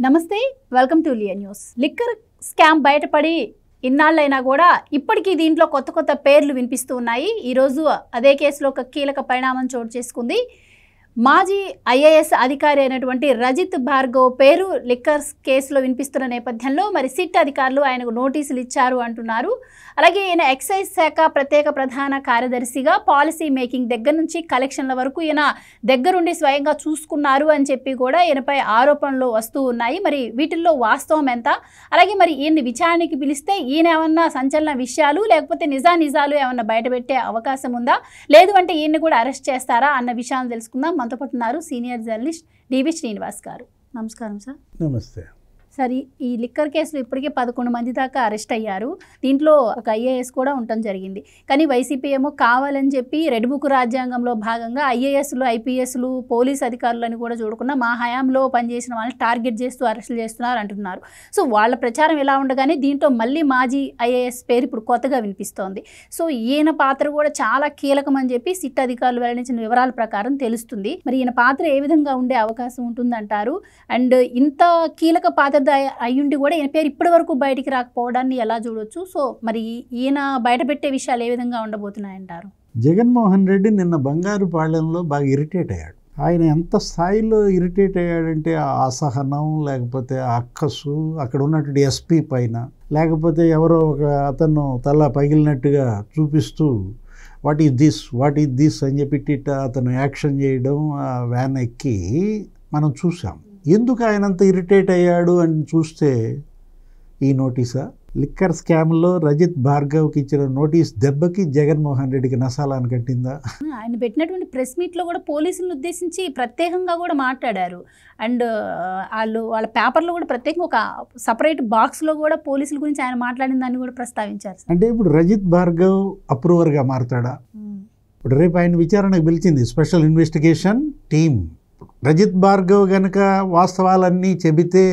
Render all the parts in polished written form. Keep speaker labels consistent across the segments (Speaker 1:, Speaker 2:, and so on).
Speaker 1: నమస్తే, welcome to Leo news. Liquor scam బయటపడి ఇన్నాళ్ళైనా కూడా ఇప్పటికీ దీంట్లో కొత్త పేర్లు వినిపిస్తూ ఉన్నాయి. ఈరోజు అదే కేసులో ఒక కీలక పరిణామం చోటు చేసుకుంది. మాజీ ఐఏఎస్ అధికారి అయినటువంటి రజిత్ భార్గవ్ పేరు లిక్కర్ కేసులో వినిపిస్తున్న నేపథ్యంలో మరి సిట్ అధికారులు ఆయనకు నోటీసులు ఇచ్చారు అంటున్నారు. అలాగే ఈయన ఎక్సైజ్ శాఖ ప్రత్యేక ప్రధాన కార్యదర్శిగా పాలసీ మేకింగ్ దగ్గర నుంచి కలెక్షన్ల వరకు ఈయన దగ్గరుండి స్వయంగా చూసుకున్నారు అని చెప్పి కూడా ఈయనపై ఆరోపణలు వస్తూ ఉన్నాయి. మరి వీటిల్లో వాస్తవం ఎంత, అలాగే మరి ఈయన్ని విచారణకి పిలిస్తే ఈయన ఏమన్నా సంచలన విషయాలు లేకపోతే నిజాలు ఏమన్నా బయటపెట్టే అవకాశం ఉందా, లేదు అంటే ఈయన్ని కూడా అరెస్ట్ చేస్తారా అన్న విషయాన్ని తెలుసుకుందాం. మనతో పాటు ఉన్నారు సీనియర్ జర్నలిస్ట్ డివి శ్రీనివాస్ గారు. నమస్కారం సార్.
Speaker 2: నమస్తే
Speaker 1: సార్, ఈ లిక్కర్ కేసులో ఇప్పటికే 11 మంది దాకా అరెస్ట్ అయ్యారు. దీంట్లో ఒక ఐఏఎస్ కూడా ఉండటం జరిగింది. కానీ వైసీపీ ఏమో కావాలని చెప్పి రెడ్ బుక్ రాజ్యాంగంలో భాగంగా ఐఏఎస్లు, ఐపీఎస్లు, పోలీస్ అధికారులని కూడా చూడకుండా మా హయాంలో పనిచేసిన వాళ్ళని టార్గెట్ చేస్తూ అరెస్టులు చేస్తున్నారు అంటున్నారు. సో వాళ్ళ ప్రచారం ఇలా ఉండగానే దీంట్లో మళ్ళీ మాజీ ఐఏఎస్ పేరు ఇప్పుడు కొత్తగా వినిపిస్తోంది. సో ఈయన పాత్ర కూడా చాలా కీలకం అని చెప్పి సిట్ అధికారులు వెల్లడించిన వివరాల ప్రకారం తెలుస్తుంది. మరి ఈయన పాత్ర ఏ విధంగా ఉండే అవకాశం ఉంటుందంటారు? అండ్ ఇంత కీలక పాత్ర అయ్యుండి కూడా ఈయన పేరు ఇప్పటి వరకు బయటికి రాకపోవడాన్ని ఎలా చూడొచ్చు? సో మరి ఈయన బయట పెట్టే విషయాలు ఏ విధంగా ఉండబోతున్నాయంటారు?
Speaker 2: జగన్మోహన్ రెడ్డి నిన్న బంగారుపాళ్యంలో బాగా ఇరిటేట్ అయ్యాడు. ఆయన ఎంత స్థాయిలో ఇరిటేట్ అయ్యాడంటే ఆ అసహనం, లేకపోతే అక్కసు, అక్కడ ఉన్నటువంటి ఎస్పీ పైన, లేకపోతే ఎవరో ఒక అతను తల పగిలినట్టుగా చూపిస్తూ వాట్ ఈజ్ దిస్ అని చెప్పి అతను యాక్షన్ చేయడం, ఆ వ్యాన్ ఎక్కి మనం చూసాం. ఎందుకు ఆయనంత ఇరిటేట్ అయ్యాడు అని చూస్తే ఈ నోటీసా, లిక్కర్ స్కామ్లో రజిత్ భార్గవ్కి ఇచ్చిన నోటీస్ దెబ్బకి జగన్మోహన్ రెడ్డికి నసాలాన్ని కట్టిందా?
Speaker 1: ఆయన పెట్టినటువంటి ప్రెస్ మీట్లో కూడా పోలీసులను ఉద్దేశించి ప్రత్యేకంగా కూడా మాట్లాడారు. అండ్ వాళ్ళ పేపర్లో కూడా ప్రత్యేకంగా ఒక సపరేట్ బాక్స్లో కూడా పోలీసుల గురించి ఆయన మాట్లాడిన దాన్ని కూడా ప్రస్తావించారు.
Speaker 2: అంటే ఇప్పుడు రజిత్ భార్గవ్ అప్రూవర్గా మారతాడా? ఇప్పుడు రేపు ఆయన విచారణకు పిలిచింది special investigation team. Rajith Bhargav కనుక వాస్తవాలన్నీ చెబితే,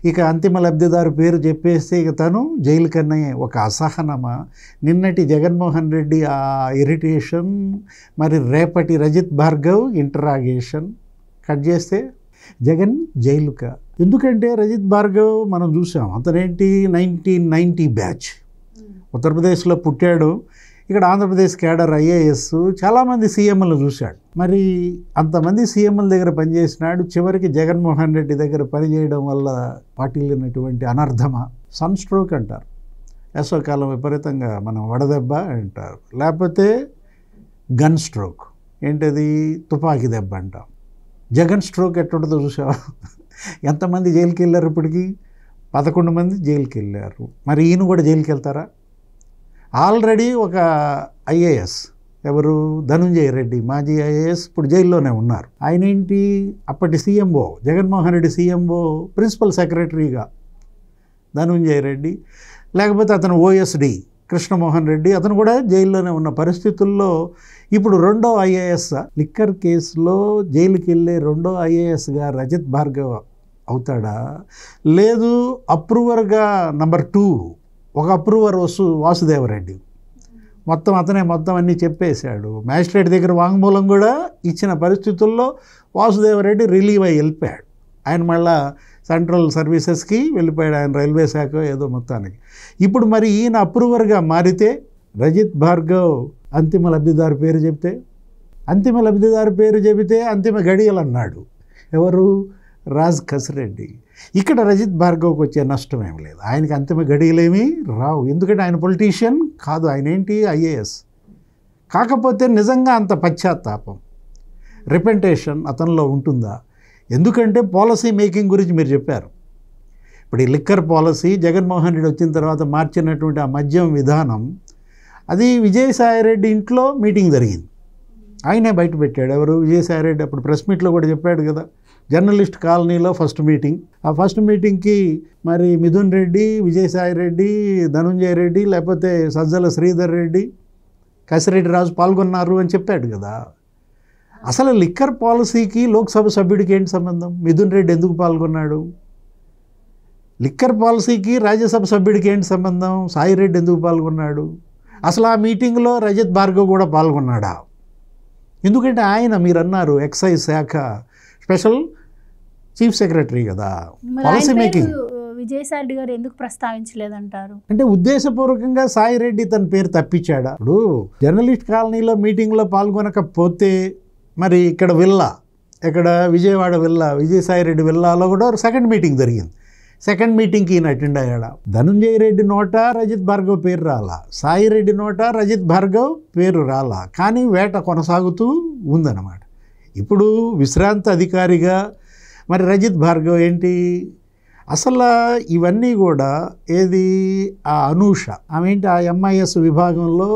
Speaker 2: ఇక అంతిమ లబ్ధిదారు పేరు చెప్పేస్తే ఇక తను జైలు కన్నా ఒక అసహనమా? నిన్నటి జగన్మోహన్ రెడ్డి ఆ ఇరిటేషన్, మరి రేపటి రజిత్ భార్గవ్ ఇంటరాగేషన్ కట్ చేస్తే జగన్ జైలుకా? ఎందుకంటే రజిత్ భార్గవ్ మనం చూసాం, అతనేంటి 1990 బ్యాచ్, ఉత్తరప్రదేశ్లో పుట్టాడు. ఇక్కడ ఆంధ్రప్రదేశ్ క్యాడర్ ఐఏఎస్ చాలామంది సీఎంలు చూశాడు. మరి అంతమంది సీఎంల దగ్గర పనిచేసినాడు. చివరికి జగన్మోహన్ రెడ్డి దగ్గర పనిచేయడం వల్ల పార్టీలైనటువంటి అనర్థమా? సన్ స్ట్రోక్ అంటారు, వేసవకాలం విపరీతంగా మనం వడదెబ్బ అంటారు, లేకపోతే గన్ స్ట్రోక్, ఏంటది తుపాకీ దెబ్బ అంటాం. జగన్ స్ట్రోక్ ఎట్టుంటుందో చూసావా? ఎంతమంది జైలుకి వెళ్ళారు? ఇప్పటికీ 11 మంది జైలుకి వెళ్ళారు. మరి ఈయన కూడా జైలుకి వెళ్తారా? ఆల్రెడీ ఒక ఐఏఎస్, ఎవరు, ధనుంజయ రెడ్డి, మాజీ ఐఏఎస్, ఇప్పుడు జైల్లోనే ఉన్నారు. ఆయన ఏంటి, అప్పటి CMO, Jaganmohan Reddy CMO principal సెక్రటరీగా ధనుంజయ రెడ్డి, లేకపోతే అతను ఓఎస్డి కృష్ణమోహన్ రెడ్డి, అతను కూడా జైల్లోనే ఉన్న పరిస్థితుల్లో ఇప్పుడు రెండో ఐఏఎస్ లిక్కర్ కేసులో జైలుకి వెళ్ళే రెండో ఐఏఎస్గా రజిత్ భార్గవ్ అవుతాడా? లేదు అప్రూవర్గా నంబర్ 2 ఒక అప్రూవర్ వాసుదేవరెడ్డి, అతనే మొత్తం అన్నీ చెప్పేశాడు. మ్యాజిస్ట్రేట్ దగ్గర వాంగ్మూలం కూడా ఇచ్చిన పరిస్థితుల్లో వాసుదేవరెడ్డి రిలీవ్ అయ్యి వెళ్ళిపోయాడు. ఆయన మళ్ళా సెంట్రల్ సర్వీసెస్కి వెళ్ళిపోయాడు, ఆయన రైల్వే శాఖ ఏదో మొత్తానికి. ఇప్పుడు మరి ఈయన అప్రూవర్గా మారితే రజిత్ భార్గవ్ అంతిమ లబ్ధిదారు పేరు చెబితే, అంతిమ గడియలు అన్నాడు ఎవరు, రాజ్ కసిరెడ్డి. ఇక్కడ రజిత్ భార్గవ్కి వచ్చే నష్టం ఏమి లేదు, ఆయనకి అంతిమ గడియలేమీ రావు. ఎందుకంటే ఆయన పొలిటీషియన్ కాదు, ఆయన ఏంటి ఐఏఎస్. కాకపోతే నిజంగా అంత పశ్చాత్తాపం, రిపెంటేషన్ అతనిలో ఉంటుందా? ఎందుకంటే పాలసీ మేకింగ్ గురించి మీరు చెప్పారు. ఇప్పుడు ఈ లిక్కర్ పాలసీ జగన్మోహన్ రెడ్డి వచ్చిన తర్వాత మార్చినటువంటి ఆ మద్యం విధానం, అది విజయసాయిరెడ్డి ఇంట్లో మీటింగ్ జరిగింది. ఆయనే బయట పెట్టాడు. ఎవరు, విజయసాయిరెడ్డి. అప్పుడు ప్రెస్ మీట్లో కూడా చెప్పాడు కదా, జర్నలిస్ట్ కాలనీలో ఫస్ట్ మీటింగ్. ఆ ఫస్ట్ మీటింగ్కి మరి మిథున్ రెడ్డి, విజయసాయిరెడ్డి, ధనుంజయ రెడ్డి, లేకపోతే సజ్జల శ్రీధర్ రెడ్డి, కసిరెడ్డి రాజు పాల్గొన్నారు అని చెప్పాడు కదా. అసలు లిక్కర్ పాలసీకి లోక్సభ సభ్యుడికి ఏంటి సంబంధం? మిథున్ రెడ్డి ఎందుకు పాల్గొన్నాడు? లిక్కర్ పాలసీకి రాజ్యసభ సభ్యుడికి ఏంటి సంబంధం? సాయిరెడ్డి ఎందుకు పాల్గొన్నాడు? అసలు ఆ మీటింగ్లో రజత్ భార్గవ్ కూడా పాల్గొన్నాడా? ఎందుకంటే ఆయన, మీరు అన్నారు ఎక్సైజ్ శాఖ స్పెషల్ చీఫ్ సెక్రటరీ కదా,
Speaker 1: మరి
Speaker 2: పాలసీ
Speaker 1: ఆయన
Speaker 2: మేకింగ్.
Speaker 1: పేరు విజయసాయి రెడ్డి గారు ఎందుకు ప్రస్తావించలేదంటారు?
Speaker 2: అంటే ఉద్దేశపూర్వకంగా సాయి రెడ్డి తన పేరు తప్పించాడా? ఇప్పుడు జర్నలిస్ట్ కాలనీలో మీటింగ్లో పాల్గొనకపోతే మరి ఇక్కడ విల్లా, ఇక్కడ విజయవాడ విల్లా, విజయసాయి రెడ్డి విల్లాలో కూడా సెకండ్ మీటింగ్ జరిగింది. సెకండ్ మీటింగ్కి ఈయన అటెండ్ అయ్యాడా? ధనుంజయ రెడ్డి నోట రజిత్ భార్గవ్ పేరు రాలా, సాయి రెడ్డి నోట రజిత్ భార్గవ్ పేరు రాలా, కానీ వేట కొనసాగుతూ ఉందన్నమాట. ఇప్పుడు విశ్రాంత అధికారిగా మరి రజిత్ భార్గవ్ ఏంటి అసలు ఇవన్నీ కూడా ఏది ఆ అనూష ఆమె ఏంటి ఆ MIS విభాగంలో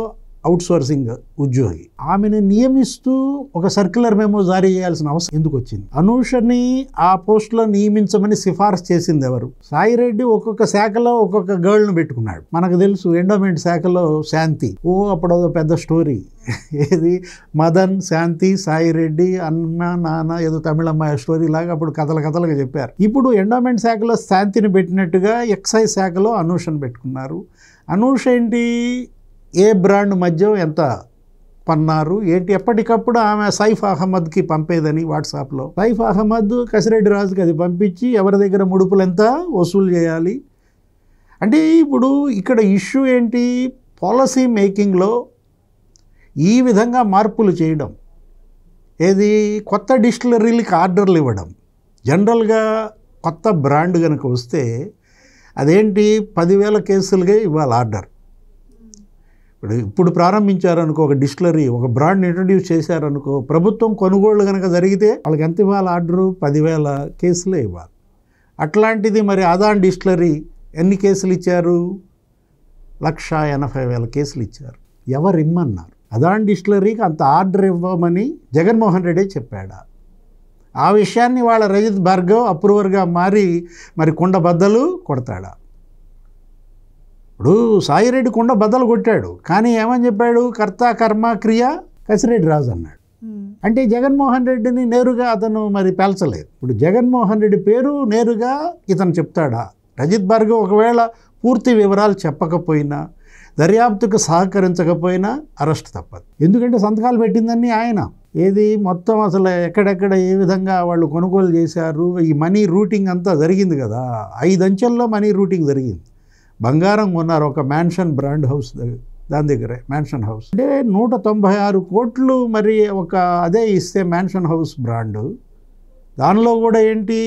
Speaker 2: అవుట్సోర్సింగ్ ఉద్యోగి, ఆమెను నియమిస్తూ ఒక సర్క్యులర్ మెమో జారీ చేయాల్సిన అవసరం ఎందుకు వచ్చింది? అనూషని ఆ పోస్టులో నియమించమని సిఫార్సు చేసింది ఎవరు? సాయి రెడ్డి ఒక్కొక్క శాఖలో ఒక్కొక్క గర్ల్ను పెట్టుకున్నాడు. మనకు తెలుసు ఎండోమెంట్ శాఖలో శాంతి, అప్పుడు పెద్ద స్టోరీ, ఏది మదన్, శాంతి, సాయి రెడ్డి, అన్న నాన్న ఏదో తమిళమ్మాయి స్టోరీ లాగా అప్పుడు కథలుగా చెప్పారు. ఇప్పుడు ఎండోమెంట్ శాఖలో శాంతిని పెట్టినట్టుగా ఎక్సైజ్ శాఖలో అనూషను పెట్టుకున్నారు. అనూష ఏంటి ఏ బ్రాండ్ మద్యం ఎంత పన్నారు ఏంటి ఎప్పటికప్పుడు ఆమె సైఫ్ అహ్మద్కి పంపేదని వాట్సాప్లో. సైఫ్ అహ్మద్ కసిరెడ్డి రాజుకి అది పంపించి ఎవరి దగ్గర ముడుపులు ఎంత వసూలు చేయాలి అంటే. ఇప్పుడు ఇక్కడ ఇష్యూ ఏంటి? పాలసీ మేకింగ్లో ఈ విధంగా మార్పులు చేయడం, ఏది కొత్త డిస్టిలరీలకి ఆర్డర్లు ఇవ్వడం. జనరల్గా కొత్త బ్రాండ్ కనుక వస్తే అదేంటి 10,000 కేసులుగా ఇవ్వాలి ఆర్డర్. ఇప్పుడు ప్రారంభించారనుకో ఒక డిస్టిలరీ, ఒక బ్రాండ్ ఇంట్రడ్యూస్ చేశారనుకో, ప్రభుత్వం కొనుగోళ్లు కనుక జరిగితే వాళ్ళకి ఎంత ఇవ్వాలి ఆర్డరు? 10,000 కేసులే ఇవ్వాలి. అట్లాంటిది మరి అదాన్ డిస్టిలరీ ఎన్ని కేసులు ఇచ్చారు? 180,000 కేసులు ఇచ్చారు. ఎవరు ఇమ్మన్నారు? అదాన్ డిస్టిలరీకి అంత ఆర్డర్ ఇవ్వమని జగన్మోహన్ రెడ్డి చెప్పాడా? ఆ విషయాన్ని వాళ్ళ రజిత్ భార్గవ్ అప్రూవర్గా మారి మరి కుండ బద్దలు కొడతాడా? ఇప్పుడు సాయి రెడ్డి కుండ బద్దలు కొట్టాడు, కానీ ఏమని చెప్పాడు? కర్త కర్మ క్రియ కసిరెడ్డి రాజు అన్నాడు. అంటే జగన్మోహన్ రెడ్డిని నేరుగా అతను మరి పేల్చలేదు. ఇప్పుడు జగన్మోహన్ రెడ్డి పేరు నేరుగా ఇతను చెప్తాడా? రజిత్ భార్గవ్ ఒకవేళ పూర్తి వివరాలు చెప్పకపోయినా, దర్యాప్తుకు సహకరించకపోయినా అరెస్ట్ తప్పదు. ఎందుకంటే సంతకాలు పెట్టిందని ఆయన, ఏది మొత్తం అసలు ఎక్కడెక్కడ ఏ విధంగా వాళ్ళు కొనుగోలు చేశారు, ఈ మనీ రూటింగ్ అంతా జరిగింది కదా. 5 అంచెల్లో మనీ రూటింగ్ జరిగింది. బంగారం కొన్నారు ఒక మ్యాన్షన్ బ్రాండ్ హౌస్ దాని దగ్గరే, మ్యాన్షన్ హౌస్ అంటే 196 కోట్లు మరి ఒక అదే ఇస్తే మ్యాన్షన్ హౌస్ బ్రాండు. దానిలో కూడా ఏంటి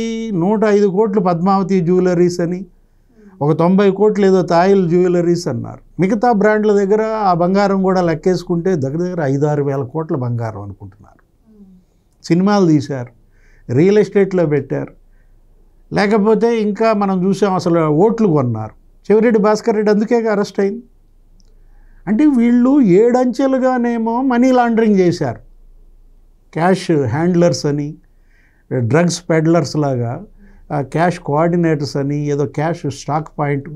Speaker 2: 105 కోట్లు పద్మావతి జ్యువెలరీస్ అని, ఒక 90 కోట్లు ఏదో తాయిల్ జ్యువెలరీస్ అన్నారు. మిగతా బ్రాండ్ల దగ్గర ఆ బంగారం కూడా లెక్కేసుకుంటే దగ్గర 5-6 వేల కోట్ల బంగారం అనుకుంటున్నారు. సినిమాలు తీశారు, రియల్ ఎస్టేట్లో పెట్టారు, లేకపోతే ఇంకా మనం చూసాం అసలు ఓట్లు కొన్నారు. చెవిరెడ్డి భాస్కర్ రెడ్డి అందుకే అరెస్ట్ అయింది. అంటే వీళ్ళు 7 అంచెలుగానేమో మనీ లాండరింగ్ చేశారు. క్యాష్ హ్యాండ్లర్స్ అని, డ్రగ్స్ పెడ్లర్స్ లాగా క్యాష్ కోఆర్డినేటర్స్ అని, ఏదో క్యాష్ స్టాక్ పాయింట్,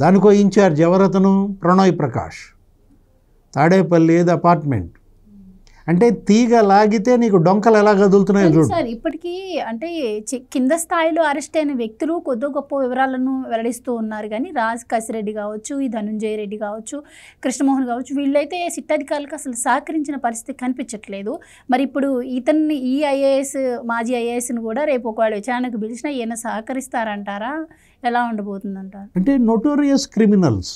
Speaker 2: దానికో ఇన్ఛార్జ్ ఎవరతను? ప్రణయ్ ప్రకాష్, తాడేపల్లి ఏదో అపార్ట్మెంట్. అంటే తీగ లాగితే నీకు డొంకలు ఎలా కదులుతున్నాయో చూడు.
Speaker 1: సార్ ఇప్పటికీ అంటే కింద స్థాయిలో అరెస్ట్ అయిన వ్యక్తులు కొద్ది గొప్ప వివరాలను వెల్లడిస్తూ ఉన్నారు, కానీ రాజ్ కసిరెడ్డి కావచ్చు, ఈ ధనుంజయ రెడ్డి కావచ్చు, కృష్ణమోహన్ కావచ్చు, వీళ్ళైతే సిట్ అధికారులకు అసలు సహకరించిన పరిస్థితి కనిపించట్లేదు. మరి ఇప్పుడు ఇతన్ని ఈ మాజీ ఐఏఎస్ను కూడా రేపు ఒకవేళ విచారణకు పిలిచినా ఈయన సహకరిస్తారంటారా? ఎలా ఉండబోతుందంటారు?
Speaker 2: అంటే నోటోరియస్ క్రిమినల్స్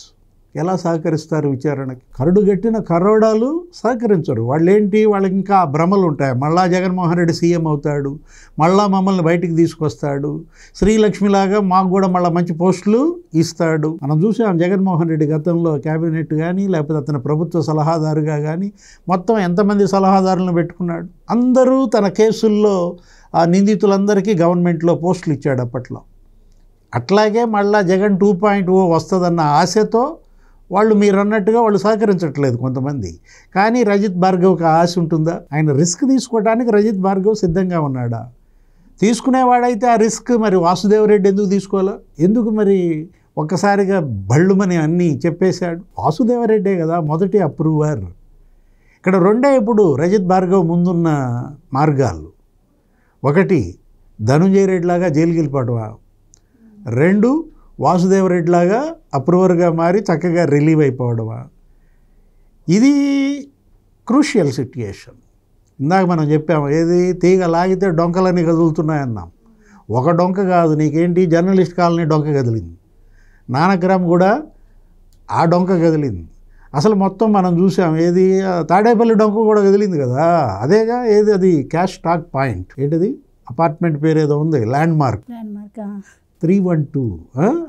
Speaker 2: ఎలా సహకరిస్తారు విచారణకి? కరడుగట్టిన కరోడాలు సహకరించరు. వాళ్ళేంటి, వాళ్ళకి ఇంకా భ్రమలు ఉంటాయి. మళ్ళా జగన్మోహన్ రెడ్డి సీఎం అవుతాడు, మళ్ళా మమ్మల్ని బయటికి తీసుకొస్తాడు, శ్రీలక్ష్మిలాగా మాకు కూడా మళ్ళీ మంచి పోస్టులు ఇస్తాడు. మనం చూసాం జగన్మోహన్ రెడ్డి గతంలో క్యాబినెట్ కానీ లేకపోతే అతని ప్రభుత్వ సలహాదారుగా కానీ మొత్తం ఎంతమంది సలహాదారులను పెట్టుకున్నాడు. అందరూ తన కేసుల్లో ఆ నిందితులందరికీ గవర్నమెంట్లో పోస్టులు ఇచ్చాడు అప్పట్లో. అట్లాగే మళ్ళా జగన్ 2.0 వస్తుందన్న ఆశతో వాళ్ళు మీరు అన్నట్టుగా వాళ్ళు సహకరించట్లేదు కొంతమంది. కానీ రజిత్ భార్గవ్కి ఆశ ఉంటుందా? ఆయన రిస్క్ తీసుకోవడానికి రజిత్ భార్గవ్ సిద్ధంగా ఉన్నాడా? తీసుకునేవాడైతే ఆ రిస్క్ మరి వాసుదేవరెడ్డి ఎందుకు తీసుకోవాలా? ఎందుకు మరి ఒక్కసారిగా బళ్ళుమని అన్నీ చెప్పేశాడు? వాసుదేవరెడ్డే కదా మొదటి అప్రూవర్. ఇక్కడ రెండే ఇప్పుడు రజిత్ భార్గవ్ ముందున్న మార్గాలు. ఒకటి ధనుంజయ రెడ్డిలాగా జైలుకి వెళ్ళిపోవటమా, 2 వాసుదేవరెడ్డిలాగా అప్రూవర్గా మారి చక్కగా రిలీవ్ అయిపోవడమా. ఇది క్రూషియల్ సిట్యుయేషన్. ఇందాక మనం చెప్పాము, ఏది తీగ లాగితే డొంకలన్నీ కదులుతున్నాయన్నాం. ఒక డొంక కాదు, నీకేంటి జర్నలిస్ట్ కాలనీ డొంక కదిలింది, నానక్రామ్ కూడా ఆ డొంక కదిలింది. అసలు మొత్తం మనం చూసాం, ఏది తాడేపల్లి డొంక కూడా కదిలింది కదా, అదేగా ఏది అది క్యాష్ స్టాక్ పాయింట్, ఏంటిది అపార్ట్మెంట్ పేరు ఏదో ఉంది, ల్యాండ్ మార్క్ 312.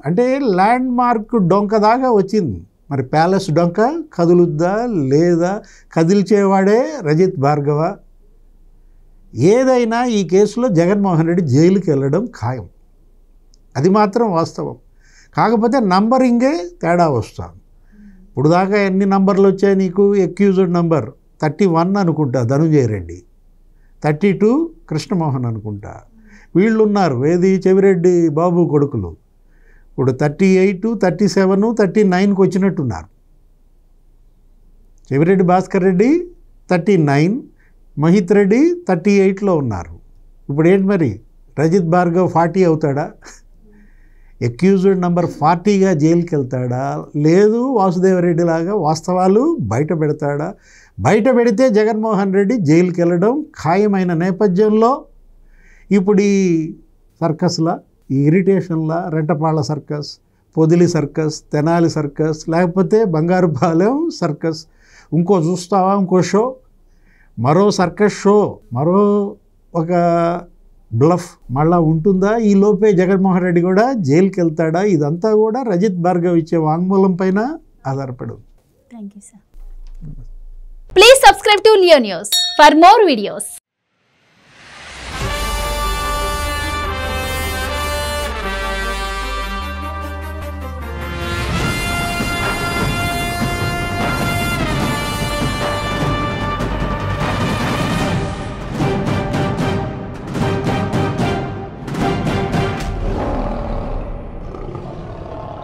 Speaker 2: అంటే ల్యాండ్ మార్క్ డొంక దాకా వచ్చింది. మరి ప్యాలెస్ డొంక కదులుద్దా లేదా? కదిల్చేవాడే రజిత్ భార్గవ. ఏదైనా ఈ కేసులో జగన్మోహన్ రెడ్డి జైలుకి వెళ్ళడం ఖాయం, అది మాత్రం వాస్తవం. కాకపోతే నంబరింగే తేడా వస్తుంది. ఇప్పుడు దాకా ఎన్ని నంబర్లు వచ్చాయి నీకు? అక్యూజ్డ్ నంబర్ 31 అనుకుంటా ధనుంజయ రెడ్డి, 32 కృష్ణమోహన్ అనుకుంటా, వీళ్ళు ఉన్నారు ఏది చెవిరెడ్డి బాబు కొడుకులు. ఇప్పుడు 38, 37, 39కి వచ్చినట్టున్నారు. చెవిరెడ్డి భాస్కర్ రెడ్డి 39, మహిత్ రెడ్డి 38లో ఉన్నారు. ఇప్పుడు ఏంటి మరి రజిత్ భార్గవ్ 40 అవుతాడా? అక్యూజ్డ్ నంబర్ 40గా జైలుకి వెళ్తాడా? లేదు వాసుదేవరెడ్డి లాగా వాస్తవాలు బయట పెడతాడా? బయట పెడితే జగన్మోహన్ రెడ్డి జైలుకి వెళ్ళడం ఖాయమైన నేపథ్యంలో ఇప్పుడు ఈ సర్కస్లా, ఈ ఇరిటేషన్లా, Rentapalla circus, Podili circus, Tenali circus, లేకపోతే బంగారుపాలెం సర్కస్, ఇంకో చూస్తావా ఇంకో షో, మరో సర్కస్ షో, మరో ఒక బ్లఫ్ మళ్ళా ఉంటుందా? ఈ లోపే జగన్మోహన్ రెడ్డి కూడా జైలుకి వెళ్తాడా? ఇదంతా కూడా రజిత్ భార్గవ్ ఇచ్చే వాంగ్మూలం పైన ఆధారపడి ఉంది.
Speaker 1: Thank you sir. Please subscribe to Leo news for more videos.